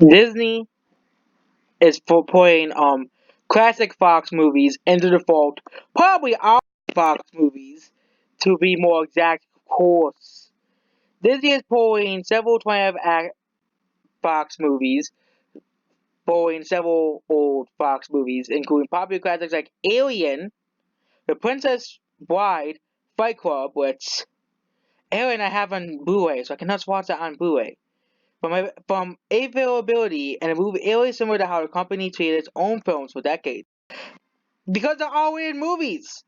Disney is for putting classic Fox movies into default, probably all Fox movies to be more exact, of course. Disney is pulling several 20th Act Fox movies, pulling several old Fox movies, including popular classics like Alien, The Princess Bride, Fight Club, which Alien I have on Blu-ray, so I cannot watch that on Blu-ray. From availability, and the movie Alien similar to how the company treated its own films for decades. Because they're R-rated movies.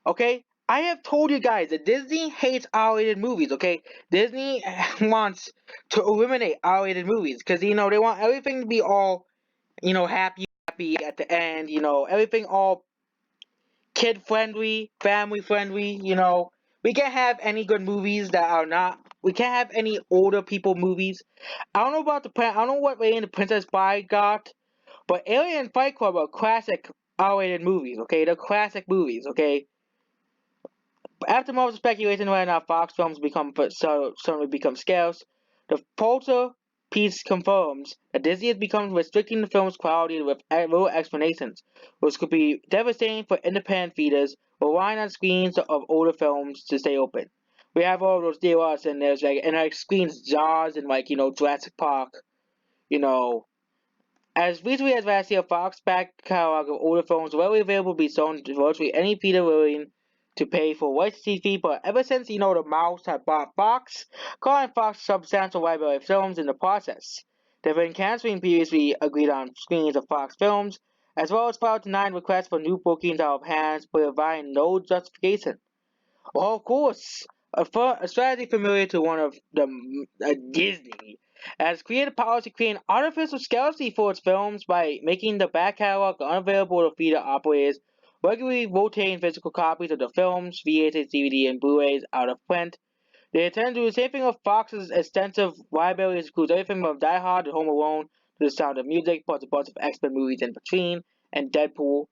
Okay? I have told you guys that Disney hates R-rated movies, okay? Disney wants to eliminate R-rated movies because, they want everything to be all, happy at the end, everything all kid-friendly, family-friendly. We can't have any good movies that are not, we can't have any older people movies. I don't know what rating The Princess Bride got, but Alien and Fight Club are classic R-rated movies, okay? They're classic movies, okay? After most speculation whether or not Fox films suddenly become scarce, the Poulter piece confirms that Disney has become restricting the film's quality with little explanations, which could be devastating for independent theaters relying on screens of older films to stay open. We have all those DLRs and there's screens Jaws and Jurassic Park, you know. As recently as last year, Fox back catalog of older films readily available to be sold to virtually any theater willing to pay for licensing fee, but ever since the Mouse had bought Fox, calling Fox a substantial library of films in the process. They've been canceling previously agreed on screenings of Fox films, as well as filed denying requests for new bookings out of hands, providing no justification. Well, of course, a strategy familiar to one of the Disney has created policy creating artificial scarcity for its films by making the back catalog unavailable to theater operators, regularly rotating physical copies of the films, VHS, DVD, and Blu-rays out of print. They intend to do the same thing with Fox's extensive library, which includes everything from Die Hard to Home Alone to The Sound of Music, plus a bunch of X-Men movies in between, and Deadpool.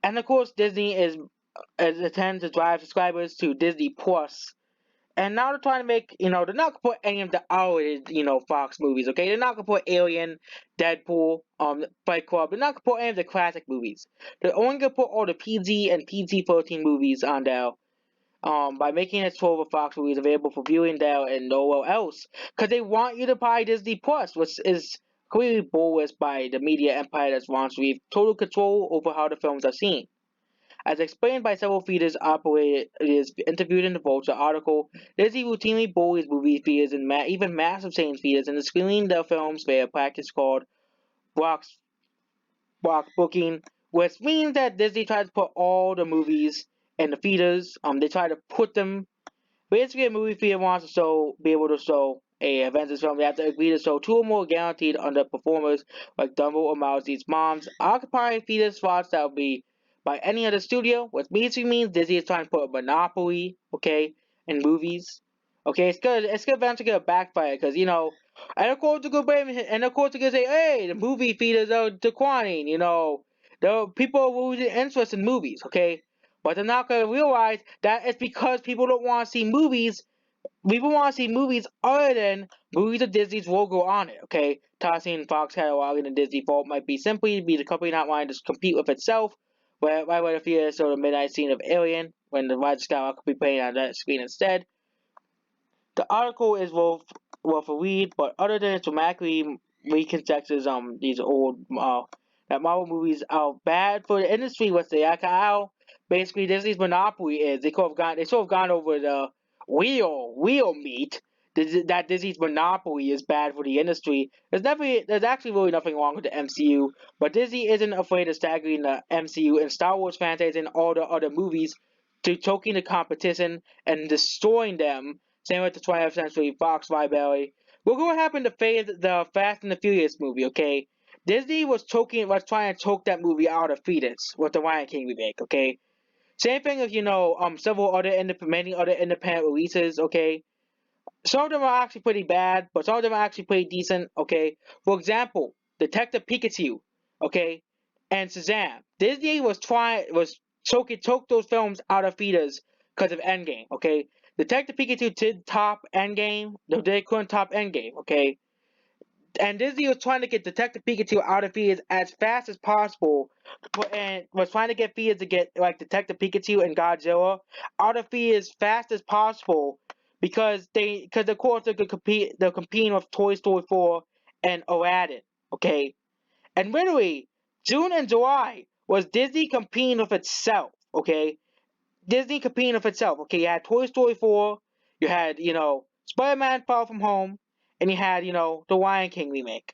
And of course, Disney is intends to drive subscribers to Disney Plus. And now they're trying to make, they're not gonna put any of the R-rated, Fox movies, okay? They're not gonna put Alien, Deadpool, Fight Club. They're not gonna put any of the classic movies. They're only gonna put all the PG and PG-13 movies on there, by making its 12 Fox movies available for viewing there and nowhere else. Because they want you to buy Disney Plus, which is clearly bullish by the media empire that wants to have total control over how the films are seen. As explained by several theaters operators interviewed in the Vulture article, Disney routinely bullies movie theaters and even massive chain theaters into screening their films via a practice called box, box booking, which means that Disney tries to put all the movies in the theaters. They try to put them. Basically, a movie theater wants to be able to show a Avengers film. They have to agree to show two or more guaranteed underperformers like Dumbo or Mouse Eats Moms, occupying theater slots that will be by any other studio, which basically means Disney is trying to put a monopoly, okay, in movies. Okay, it's gonna eventually gonna backfire because and of course they're gonna say, hey, the movie theaters are declining. The people are losing interest in movies. Okay, but they're not gonna realize that it's because people don't want to see movies. People want to see movies other than movies with Disney's logo on it. Okay, tossing Fox catalog in the Disney vault might be simply be the company not wanting to compete with itself. Where the theater saw the midnight scene of Alien when the Rise of Skywalker could be playing on that screen instead. The article is worth a read, but other than it dramatically reconstructs these old that Marvel movies are bad for the industry, what they how basically Disney's monopoly is. They sort of gone over the real meat. That Disney's monopoly is bad for the industry. There's actually really nothing wrong with the MCU, but Disney isn't afraid of staggering the MCU and Star Wars franchise and all the other movies to choking the competition and destroying them. Same with the 20th Century Fox library. Look what happened to the Fast and the Furious movie, okay? Disney was trying to choke that movie out of theaters with the Lion King remake, okay? Same thing with, several other many other independent releases, okay? Some of them are actually pretty bad, but some of them are actually pretty decent, okay? For example, Detective Pikachu, okay? And Shazam. Disney was choke those films out of theaters because of Endgame, okay? Detective Pikachu did top Endgame, no, they couldn't top Endgame, okay? and Disney was trying to get Detective Pikachu out of theaters as fast as possible, and was trying to get theaters to get like Detective Pikachu and Godzilla out of theaters as fast as possible because of course they're competing with Toy Story 4 and Aladdin. Okay, and literally June and July was Disney competing with itself. Okay, Disney competing with itself. Okay, you had Toy Story 4, you had Spider-Man Far From Home, and you had the Lion King remake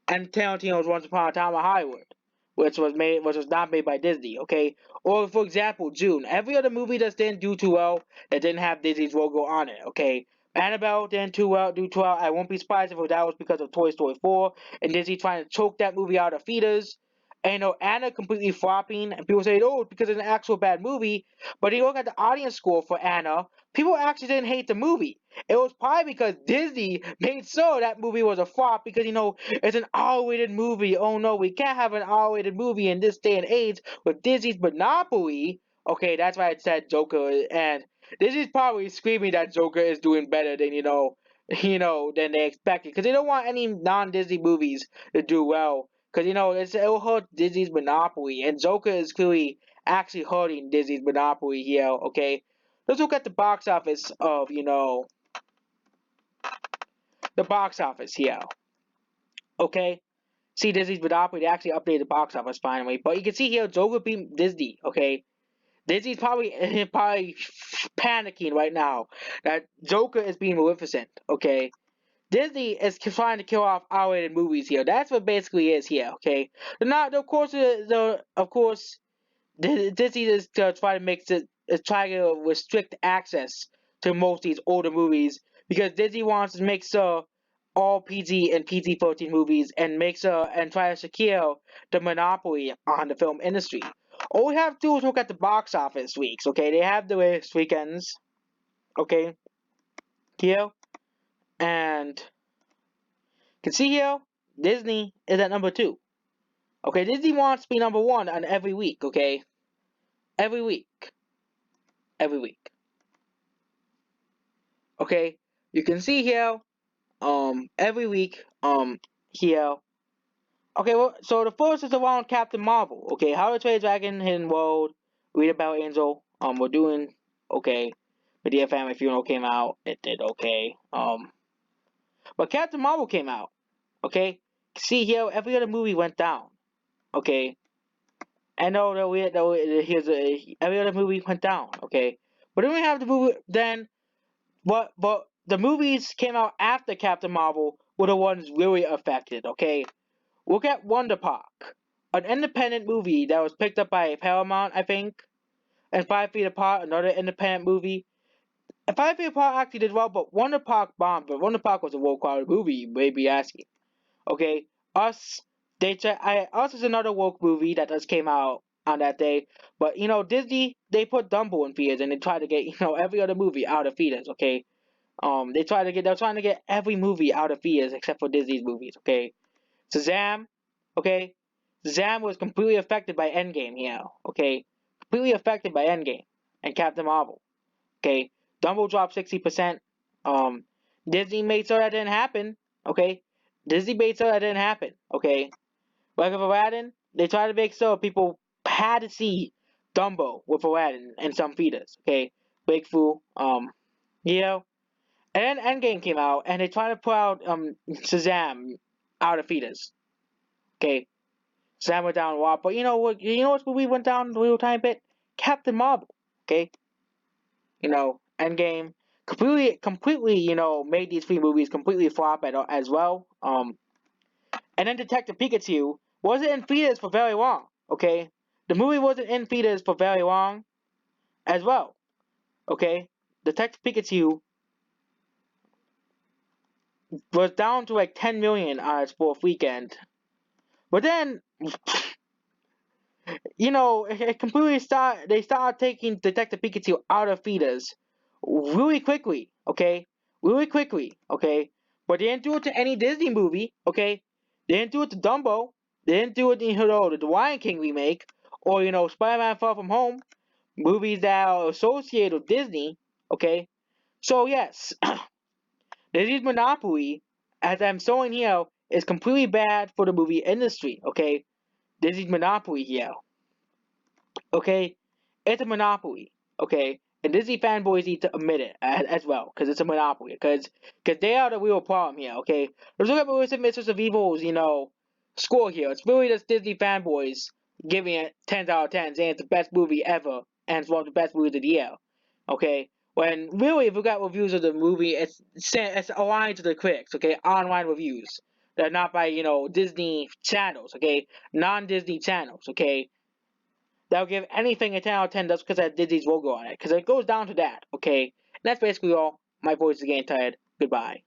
and Tarantino's Once Upon a Time in Hollywood, which was not made by Disney. Okay, or for example, June. Every other movie that didn't do too well that didn't have Disney's logo on it. Okay, Annabelle didn't do too well. I won't be surprised if that was because of Toy Story 4 and Disney trying to choke that movie out of theaters. And Anna completely flopping, and people say, "Oh, it's because it's an actual bad movie." But you look at the audience score for Anna, people actually didn't hate the movie. It was probably because Disney made sure that movie was a flop because it's an R-rated movie. Oh no, we can't have an R-rated movie in this day and age with Disney's monopoly. Okay, that's why I said Joker, and Disney's probably screaming that Joker is doing better than than they expected because they don't want any non-Disney movies to do well because it'll hurt Disney's monopoly, and Joker is clearly actually hurting Disney's monopoly here. Okay, let's look at the box office of the box office here. Okay, see Disney's monopoly. They actually updated the box office finally, but you can see here Joker beat Disney. Okay, Disney's probably probably panicking right now that Joker is being Maleficent. Okay, Disney is trying to kill off R-rated movies here. That's what basically is here. Okay, not of course Disney is trying to is trying to restrict access to most of these older movies because Disney wants to make sure all PG and PG-13 movies and try to secure the monopoly on the film industry. All we have to do is look at the box office weeks. Okay, they have the latest weekends. Okay, here and you can see here Disney is at number 2. Okay, Disney wants to be number 1 on every week. Okay, every week, every week. Okay, you can see here every week here. Okay, well, so the first is around Captain Marvel. Okay, How to Train a Dragon, Hidden World, Read About Angel. We're doing okay. Medea Family Funeral came out. It did okay. But Captain Marvel came out. Okay, see here every other movie went down. Okay, I know every other movie went down. Okay, but then we have the movie then. But the movies came out after Captain Marvel were the ones really affected. Okay, look at Wonder Park, an independent movie that was picked up by Paramount, I think, and 5 Feet Apart, another independent movie. And 5 Feet Apart actually did well, but Wonder Park bombed. But Wonder Park was a world quality movie, you may be asking. Okay, Us, Us is another woke movie that just came out on that day. But Disney, they put Dumbo in theaters and they tried to get every other movie out of theaters. Okay, they're trying to get every movie out of theaters except for Disney's movies. Okay, Shazam, okay, Shazam was completely affected by Endgame here. Okay, completely affected by Endgame and Captain Marvel. Okay, Dumbo dropped 60%. Um, Disney made sure that didn't happen. Okay, Disney made sure that didn't happen. Okay, like with Aladdin, they tried to make sure people had to see Dumbo with Aladdin and some theaters. Okay, breakthrough. You know, and then Endgame came out, and they tried to put out Shazam out of theaters. Okay, Shazam went down a lot, but you know what? You know what movie went down a little tiny bit? Captain Marvel. Okay, Endgame completely, made these 3 movies completely flop as well. And then Detective Pikachu wasn't in theaters for very long. Okay, the movie wasn't in theaters for very long as well. Okay, Detective Pikachu was down to like 10 million on its 4th weekend, but then it completely started. They started taking Detective Pikachu out of theaters really quickly. Okay, really quickly. Okay, but they didn't do it to any Disney movie. Okay, they didn't do it to Dumbo. They didn't do it to the Lion King remake or Spider-Man Far From Home, movies that are associated with Disney. Okay, so yes, Disney's monopoly as I'm showing here, is completely bad for the movie industry, okay? Disney's monopoly here, okay? It's a monopoly, okay? And Disney fanboys need to admit it as well, because it's a monopoly, because they are the real problem here, okay? Let's look at Melissa Mistress of Evil's, score here. It's really just Disney fanboys giving it 10s out of 10s, saying it's the best movie ever, and it's one of the best movies of the year, okay? When really, if you got reviews of the movie, it's aligned to the critics, okay? Online reviews. They're not by, Disney channels, okay? Non-Disney channels, okay? That'll give anything a 10 out of 10 just because it has Disney's logo on it. Because it goes down to that, okay? And that's basically all. My voice is getting tired. Goodbye.